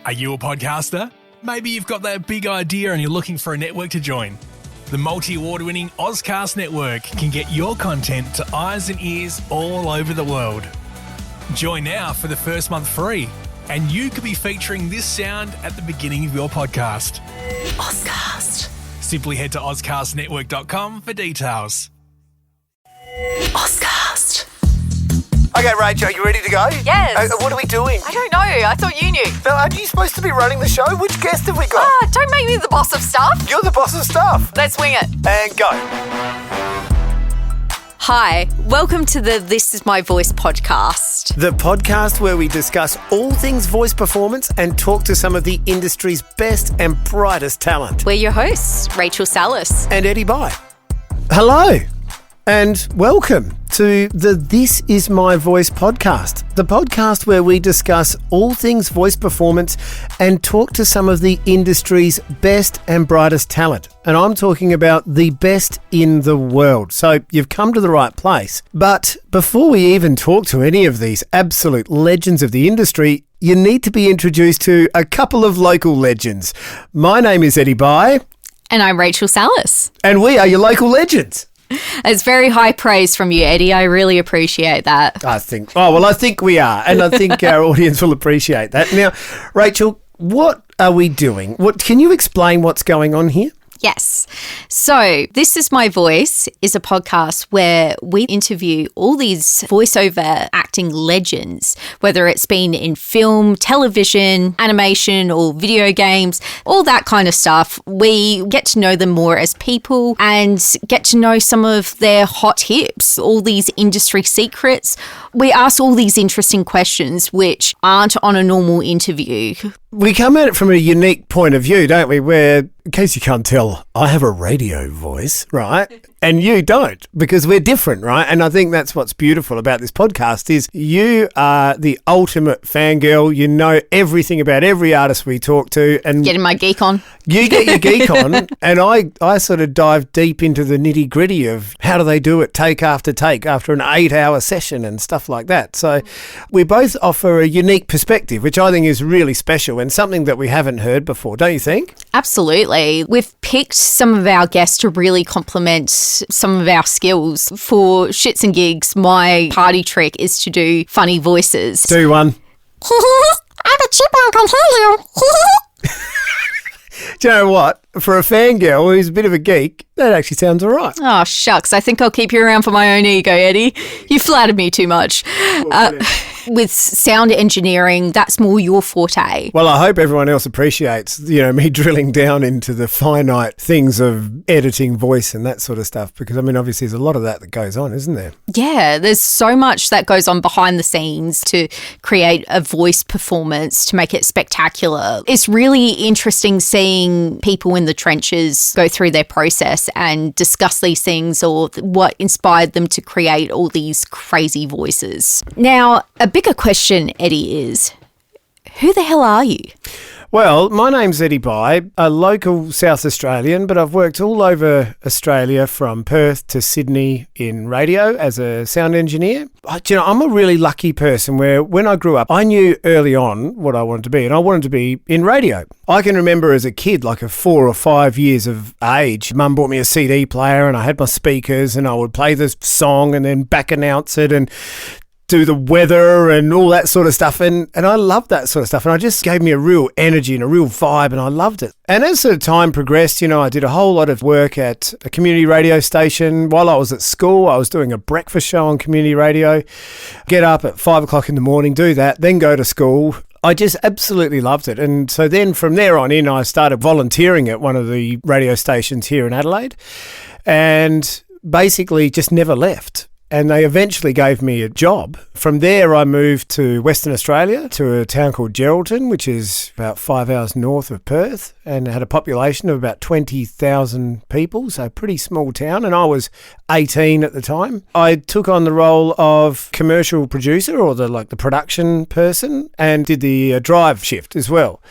Are you a podcaster? Maybe you've got that big idea and you're looking for a network to join. The multi-award-winning Ozcast Network can get your content to eyes and ears all over the world. Join now for the first month free, and you could be featuring this sound at the beginning of your podcast. Ozcast. Simply head to ozcastnetwork.com for details. Ozcast. Okay, Rachel, are you ready to go? Yes. What are we doing? I don't know. I thought you knew. Phil, aren't you supposed to be running the show? Which guest have we got? Don't make me the boss of stuff. You're the boss of stuff. Let's wing it. And go. Hi, welcome to the This Is My Voice podcast. The podcast where we discuss all things voice performance and talk to some of the industry's best and brightest talent. We're your hosts, Rachel Sallis. And Eddie Bye. Hello. And welcome to the This Is My Voice podcast, the podcast where we discuss all things voice performance and talk to some of the industry's best and brightest talent. And I'm talking about the best in the world. So you've come to the right place. But before we even talk to any of these absolute legends of the industry, you need to be introduced to a couple of local legends. My name is Eddie Bye. And I'm Rachel Sallis. And we are your local legends. It's very high praise from you, Eddie. I really appreciate that. I think we are. And I think our audience will appreciate that. Now, Rachel, what are we doing? Can you explain what's going on here? Yes. So This Is My Voice is a podcast where we interview all these voiceover acting legends, whether it's been in film, television, animation, or video games, all that kind of stuff. We get to know them more as people and get to know some of their hot tips, all these industry secrets. We ask all these interesting questions which aren't on a normal interview. We come at it from a unique point of view, don't we? Where, in case you can't tell, I have a radio voice, right? And you don't, because we're different, right? And I think that's what's beautiful about this podcast is you are the ultimate fangirl. You know everything about every artist we talk to. And getting my geek on. You get your geek on, and I sort of dive deep into the nitty-gritty of how do they do it take after an 8-hour session and stuff like that. So we both offer a unique perspective, which I think is really special and something that we haven't heard before, don't you think? Absolutely. We've picked some of our guests to really complement some of our skills. For shits and gigs, my party trick is to do funny voices. Do one. I'm a chipmunk on hello. Do you know what? For a fangirl who's a bit of a geek, that actually sounds all right. Oh, shucks. I think I'll keep you around for my own ego, Eddie. You flattered me too much. With sound engineering, that's more your forte. Well, I hope everyone else appreciates, me drilling down into the finite things of editing voice and that sort of stuff, because, obviously there's a lot of that goes on, isn't there? Yeah, there's so much that goes on behind the scenes to create a voice performance, to make it spectacular. It's really interesting seeing people in the trenches go through their process and discuss these things or what inspired them to create all these crazy voices. Now, a bigger question, Eddie, is who the hell are you? Well, my name's Eddie Bye, a local South Australian, but I've worked all over Australia from Perth to Sydney in radio as a sound engineer. I'm a really lucky person where when I grew up, I knew early on what I wanted to be, and I wanted to be in radio. I can remember as a kid, like at 4 or 5 years of age, Mum bought me a CD player and I had my speakers and I would play the song and then back announce it and do the weather and all that sort of stuff. And I loved that sort of stuff. And I just gave me a real energy and a real vibe and I loved it. And as the time progressed, I did a whole lot of work at a community radio station. While I was at school, I was doing a breakfast show on community radio. Get up at 5 o'clock in the morning, do that, then go to school. I just absolutely loved it. And so then from there on in, I started volunteering at one of the radio stations here in Adelaide and basically just never left. And they eventually gave me a job. From there, I moved to Western Australia, to a town called Geraldton, which is about 5 hours north of Perth, and had a population of about 20,000 people, so a pretty small town. And I was 18 at the time. I took on the role of commercial producer, or the production person, and did the drive shift as well.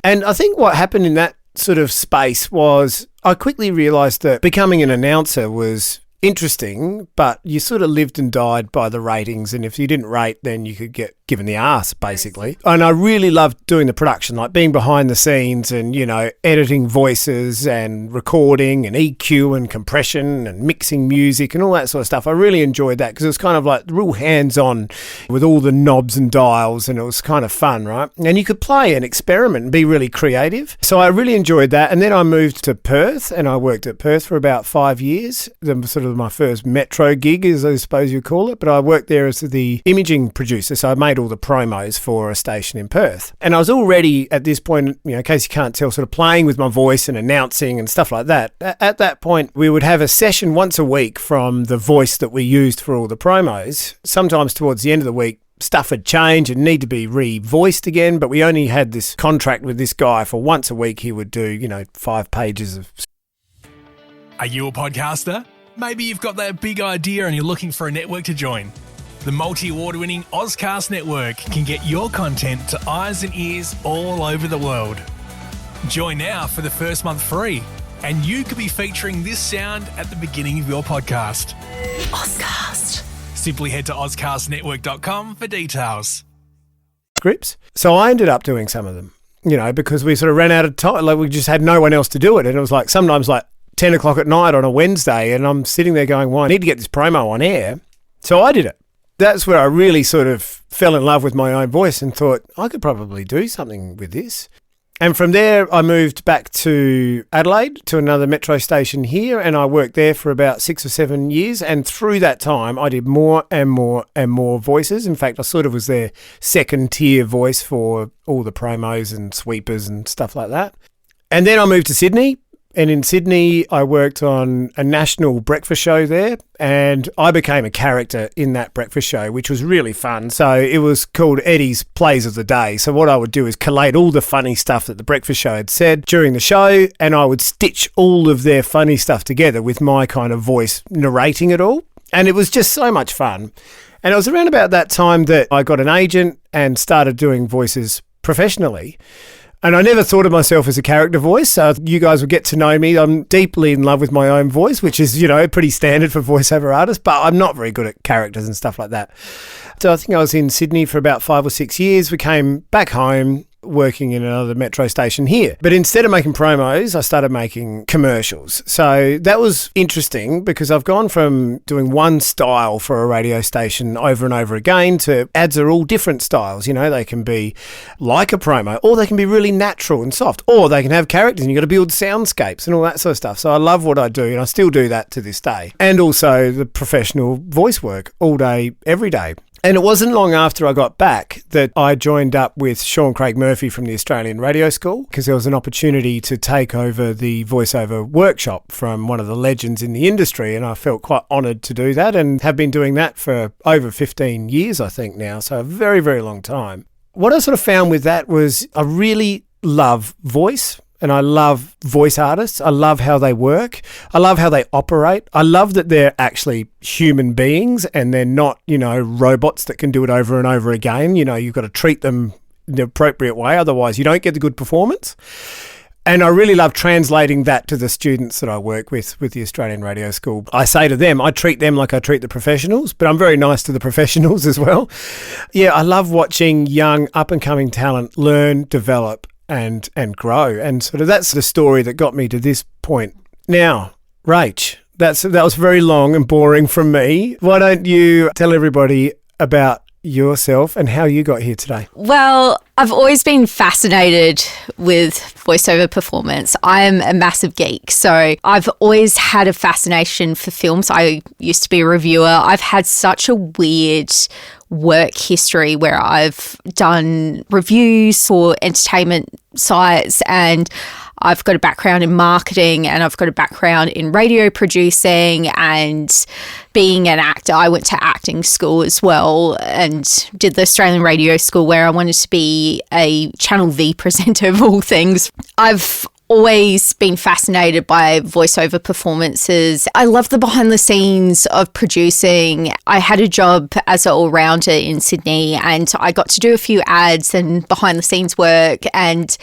And I think what happened in that sort of space was I quickly realised that becoming an announcer was interesting, but you sort of lived and died by the ratings, and if you didn't rate, then you could get given the arse, basically. And I really loved doing the production, like being behind the scenes and, editing voices and recording and EQ and compression and mixing music and all that sort of stuff. I really enjoyed that because it was kind of like real hands-on with all the knobs and dials, and it was kind of fun, right? And you could play and experiment and be really creative. So I really enjoyed that. And then I moved to Perth, and I worked at Perth for about 5 years. Sort of my first metro gig, as I suppose you call it. But I worked there as the imaging producer, so I made all the promos for a station in Perth. And I was already at this point, in case you can't tell, sort of playing with my voice and announcing and stuff like that. At that point, we would have a session once a week from the voice that we used for all the promos. Sometimes towards the end of the week, stuff had changed and need to be re-voiced again, but we only had this contract with this guy for once a week. He would do, 5 pages of... Are you a podcaster? Maybe you've got that big idea and you're looking for a network to join. The multi-award-winning Ozcast network can get your content to eyes and ears all over the world. Join now for the first month free, and you could be featuring this sound at the beginning of your podcast. Ozcast. Simply head to ozcastnetwork.com for details. Scripts. So I ended up doing some of them, because we sort of ran out of time. Like, we just had no one else to do it. And it was like sometimes like 10 o'clock at night on a Wednesday, and I'm sitting there going, well, I need to get this promo on air. So I did it. That's where I really sort of fell in love with my own voice and thought I could probably do something with this. And from there, I moved back to Adelaide, to another metro station here, and I worked there for about 6 or 7 years. And through that time, I did more and more and more voices. In fact, I sort of was their second tier voice for all the promos and sweepers and stuff like that. And then I moved to Sydney. And in Sydney, I worked on a national breakfast show there, and I became a character in that breakfast show, which was really fun. So it was called Eddie's Plays of the Day. So what I would do is collate all the funny stuff that the breakfast show had said during the show, and I would stitch all of their funny stuff together with my kind of voice narrating it all. And it was just so much fun. And it was around about that time that I got an agent and started doing voices professionally. And I never thought of myself as a character voice, so you guys will get to know me. I'm deeply in love with my own voice, which is, pretty standard for voiceover artists, but I'm not very good at characters and stuff like that. So I think I was in Sydney for about 5 or 6 years. We came back home working in another metro station here. But instead of making promos, I started making commercials. So that was interesting because I've gone from doing one style for a radio station over and over again to ads are all different styles. They can be like a promo, or they can be really natural and soft, or they can have characters and you've got to build soundscapes and all that sort of stuff. So I love what I do, and I still do that to this day. And also the professional voice work all day, every day. And it wasn't long after I got back that I joined up with Sean Craig Murphy from the Australian Radio School, because there was an opportunity to take over the voiceover workshop from one of the legends in the industry, and I felt quite honoured to do that and have been doing that for over 15 years, I think now, so a very, very long time. What I sort of found with that was I really love voice. And I love voice artists. I love how they work. I love how they operate. I love that they're actually human beings and they're not, robots that can do it over and over again. You've got to treat them the appropriate way. Otherwise, you don't get the good performance. And I really love translating that to the students that I work with the Australian Radio School. I say to them, I treat them like I treat the professionals, but I'm very nice to the professionals as well. Yeah, I love watching young up-and-coming talent learn, develop, and grow. And sort of that's the story that got me to this point. Now, Rach, that was very long and boring from me. Why don't you tell everybody about yourself and how you got here today? Well, I've always been fascinated with voiceover performance. I'm a massive geek, so I've always had a fascination for films. I used to be a reviewer. I've had such a weird work history where I've done reviews for entertainment sites, and I've got a background in marketing, and I've got a background in radio producing and being an actor. I went to acting school as well and did the Australian Radio School, where I wanted to be a Channel V presenter of all things. I've always been fascinated by voiceover performances. I love the behind the scenes of producing. I had a job as an all-rounder in Sydney, and I got to do a few ads and behind the scenes work, and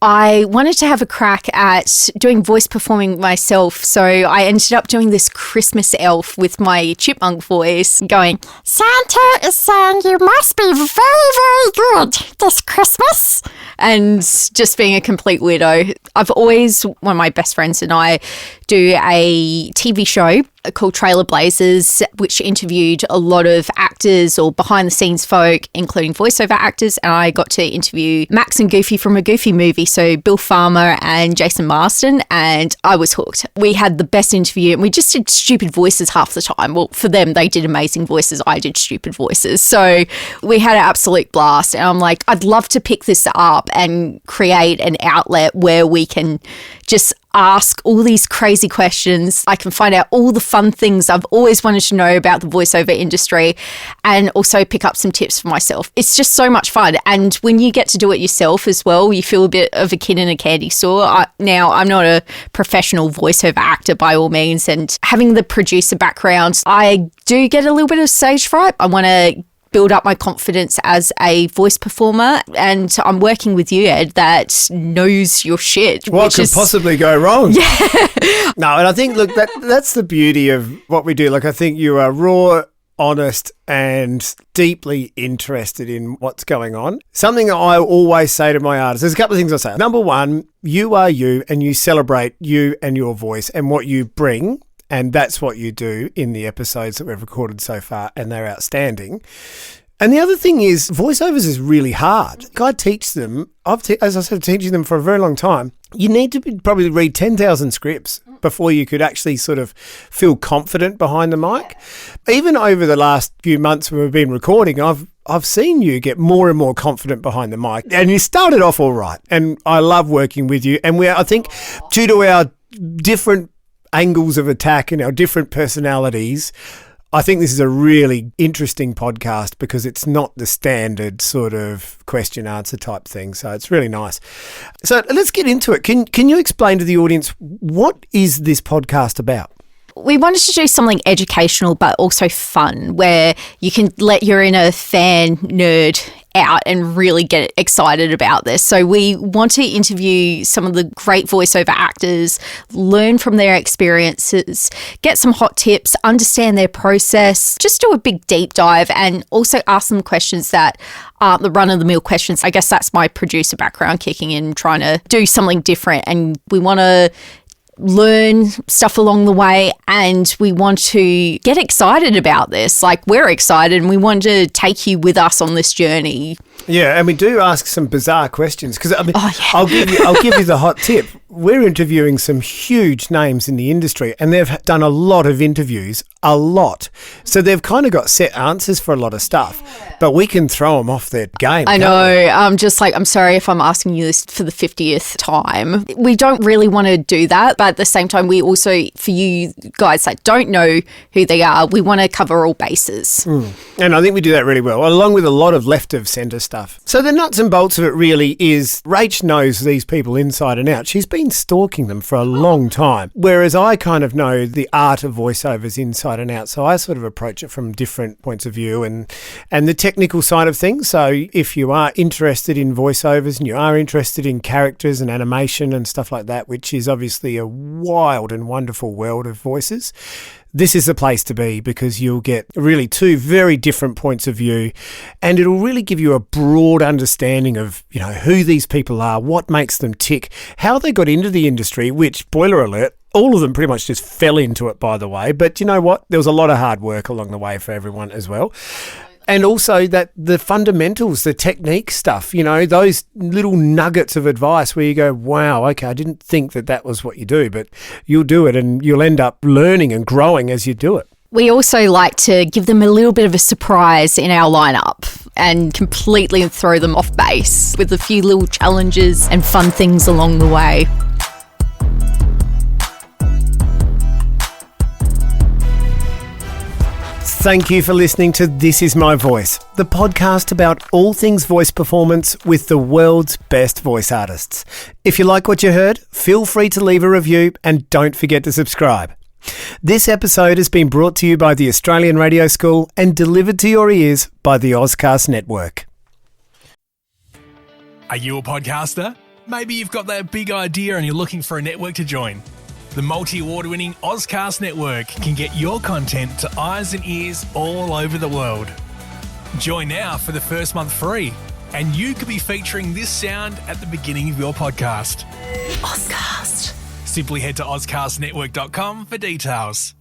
I wanted to have a crack at doing voice performing myself. So I ended up doing this Christmas elf with my chipmunk voice going, Santa is saying you must be very, very good this Christmas. And just being a complete weirdo. I've always, one of my best friends and I do a TV show called Trailer Blazers, which interviewed a lot of actors or behind the scenes folk, including voiceover actors. And I got to interview Max and Goofy from a Goofy movie. So Bill Farmer and Jason Marsden. And I was hooked. We had the best interview and we just did stupid voices half the time. Well, for them, they did amazing voices. I did stupid voices. So we had an absolute blast. And I'm like, I'd love to pick this up and create an outlet where we can just ask all these crazy questions. I can find out all the fun things I've always wanted to know about the voiceover industry and also pick up some tips for myself. It's just so much fun. And when you get to do it yourself as well, you feel a bit of a kid in a candy store. Now, I'm not a professional voiceover actor by all means, and having the producer background, I do get a little bit of stage fright. I want to build up my confidence as a voice performer, and I'm working with you, Ed, that knows your shit. What could possibly go wrong? Yeah. No, and I think, look, that's the beauty of what we do. Like, I think you are raw, honest, and deeply interested in what's going on. Something I always say to my artists, there's a couple of things I say. Number one, you are you, and you celebrate you and your voice and what you bring. And that's what you do in the episodes that we've recorded so far, and they're outstanding. And the other thing is, voiceovers is really hard. I teach them, as I said, teaching them for a very long time. You need to probably read 10,000 scripts before you could actually sort of feel confident behind the mic. Even over the last few months when we've been recording, I've seen you get more and more confident behind the mic. And you started off all right. And I love working with you. And I think due to our different angles of attack and our different personalities, I think this is a really interesting podcast because it's not the standard sort of question answer type thing. So it's really nice. So let's get into it. Can you explain to the audience, what is this podcast about? We wanted to do something educational but also fun, where you can let your inner fan nerd out and really get excited about this. So we want to interview some of the great voiceover actors, learn from their experiences, get some hot tips, understand their process, just do a big deep dive, and also ask them questions that aren't the run-of-the-mill questions. I guess that's my producer background kicking in, trying to do something different, and we want to learn stuff along the way, and we want to get excited about this. Like, we're excited and we want to take you with us on this journey. Yeah, and we do ask some bizarre questions because I'll give you the hot tip. We're interviewing some huge names in the industry, and they've done a lot of interviews, a lot. So they've kind of got set answers for a lot of stuff, but we can throw them off their game. I know. I'm just like, I'm sorry if I'm asking you this for the 50th time. We don't really want to do that, but at the same time, we also, for you guys that don't know who they are, we want to cover all bases. And I think we do that really well, along with a lot of left of centre stuff. So the nuts and bolts of it really is, Rach knows these people inside and out. She's been stalking them for a long time, whereas I kind of know the art of voiceovers inside and out. So I sort of approach it from different points of view and the technical side of things. So if you are interested in voiceovers and you are interested in characters and animation and stuff like that, which is obviously a wild and wonderful world of voices, this is the place to be, because you'll get really two very different points of view, and it'll really give you a broad understanding of, you know, who these people are, what makes them tick, how they got into the industry, which, spoiler alert, all of them pretty much just fell into it, by the way. But you know what? There was a lot of hard work along the way for everyone as well. And also that the fundamentals, the technique stuff, you know, those little nuggets of advice where you go, wow, okay, I didn't think that was what you do, but you'll do it and you'll end up learning and growing as you do it. We also like to give them a little bit of a surprise in our lineup and completely throw them off base with a few little challenges and fun things along the way. Thank you for listening to This Is My Voice, the podcast about all things voice performance with the world's best voice artists. If you like what you heard, feel free to leave a review and don't forget to subscribe. This episode has been brought to you by the Australian Radio School and delivered to your ears by the Ozcast Network. Are you a podcaster? Maybe you've got that big idea and you're looking for a network to join. The multi-award winning Ozcast network can get your content to eyes and ears all over the world. Join now for the first month free, and you could be featuring this sound at the beginning of your podcast. Ozcast. Simply head to ozcastnetwork.com for details.